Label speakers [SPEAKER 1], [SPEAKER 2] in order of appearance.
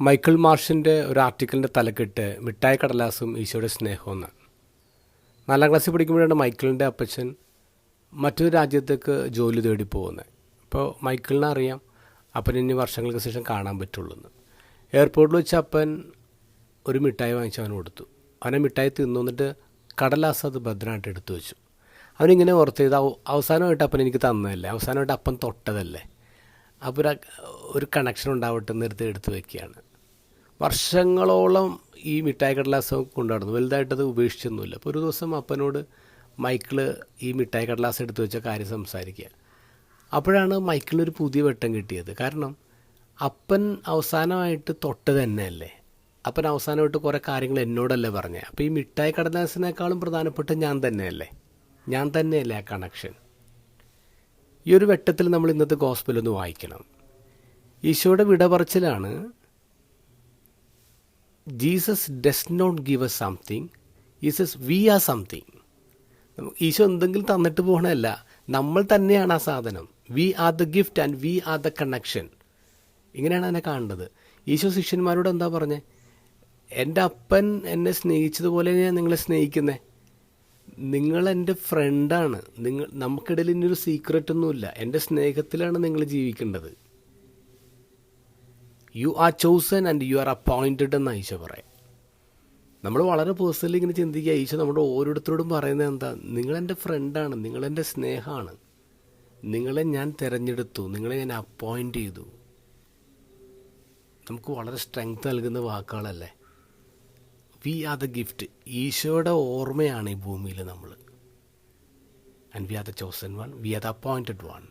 [SPEAKER 1] Michael മാർഷിൻ്റെ ഒരു ആർട്ടിക്കിളിൻ്റെ തലക്കെട്ട് മിഠായി കടലാസും ഈശോയുടെ സ്നേഹവും എന്നാണ്. 4ാം ക്ലാസ്സിൽ പഠിക്കുമ്പോഴാണ് മൈക്കിളിൻ്റെ അപ്പച്ചൻ മറ്റൊരു രാജ്യത്തേക്ക് ജോലി തേടി പോകുന്നത്. അപ്പോൾ മൈക്കിളിനെ അറിയാം അപ്പൻ ഇനി വർഷങ്ങൾക്ക് ശേഷം കാണാൻ പറ്റുള്ളൂ എന്ന്. എയർപോർട്ടിൽ വെച്ച് അപ്പൻ ഒരു മിഠായി വാങ്ങിച്ച് അവന് കൊടുത്തു. അവനെ മിഠായി തിന്നിട്ട് കടലാസ് അത് ഭദ്രമായിട്ട് എടുത്തു വെച്ചു. അവനിങ്ങനെ ഓർത്ത് ഇത് അവസാനമായിട്ട് അപ്പൻ എനിക്ക് തന്നതല്ലേ, അവസാനമായിട്ട് അപ്പൻ തൊട്ടതല്ലേ, അപ്പോൾ ഒരു കണക്ഷൻ ഉണ്ടാവട്ടെ എന്ന് എടുത്ത് വയ്ക്കുകയാണ്. വർഷങ്ങളോളം ഈ മിഠായി കടലാസ് കൊണ്ടുനടന്നു, വലുതായിട്ടത് ഉപേക്ഷിച്ചൊന്നുമില്ല. അപ്പോൾ ഒരു ദിവസം അപ്പനോട് മൈക്കിള് ഈ മിഠായി കടലാസ് എടുത്ത് വെച്ച കാര്യം സംസാരിക്കുക. അപ്പോഴാണ് മൈക്കിളിനൊരു പുതിയ വെട്ടം കിട്ടിയത്. കാരണം അപ്പൻ അവസാനമായിട്ട് തൊട്ടത് തന്നെയല്ലേ, അപ്പൻ അവസാനമായിട്ട് കുറേ കാര്യങ്ങൾ എന്നോടല്ലേ പറഞ്ഞത്. അപ്പോൾ ഈ മിഠായി കടലാസിനേക്കാളും പ്രധാനപ്പെട്ട ഞാൻ തന്നെയല്ലേ ആ കണക്ഷൻ. ഈ ഒരു വെട്ടത്തിൽ നമ്മൾ ഇന്നത്തെ ഗോസ്പലൊന്ന് വായിക്കണം. ഈശോയുടെ വിട പറച്ചിലാണ്. Jesus does not give us something, Jesus we are something. ഈശോ എന്തെങ്കിലും തന്നിട്ട് പോകണമല്ല, നമ്മൾ തന്നെയാണ് ആ സാധനം. We are the gift and we are the connection. ഇങ്ങനെയാണ് അതിനെ കാണേണ്ടത്. ഈശോ ശിഷ്യന്മാരോട് എന്താ പറഞ്ഞത്? എൻ്റെ അപ്പൻ എന്നെ സ്നേഹിച്ചതുപോലെ ഞാൻ നിങ്ങളെ സ്നേഹിക്കുന്നത്. നിങ്ങൾ എൻ്റെ ഫ്രണ്ടാണ്. നമുക്കിടയിൽ ഇനിയൊരു സീക്രറ്റൊന്നുമില്ല. എൻ്റെ സ്നേഹത്തിലാണ് നിങ്ങൾ ജീവിക്കേണ്ടത്. You are chosen and you are appointed എന്ന് ഈശോ പറയാം. നമ്മൾ വളരെ പേഴ്സണലി ഇങ്ങനെ ചിന്തിക്കുക. ഈശോ നമ്മുടെ ഓരോരുത്തരോടും പറയുന്നത് എന്താ? നിങ്ങളെൻ്റെ ഫ്രണ്ടാണ്, നിങ്ങളെൻ്റെ സ്നേഹമാണ്, നിങ്ങളെ ഞാൻ തിരഞ്ഞെടുത്തു, നിങ്ങളെ ഞാൻ അപ്പോയിൻ്റ് ചെയ്തു. നമുക്ക് വളരെ സ്ട്രെങ്ത് നൽകുന്ന വാക്കുകളല്ലേ. We are the gift. ഈശോയുടെ ഓർമ്മയാണ് ഈ ഭൂമിയിൽ നമ്മൾ. And we are the chosen one, we are the appointed one.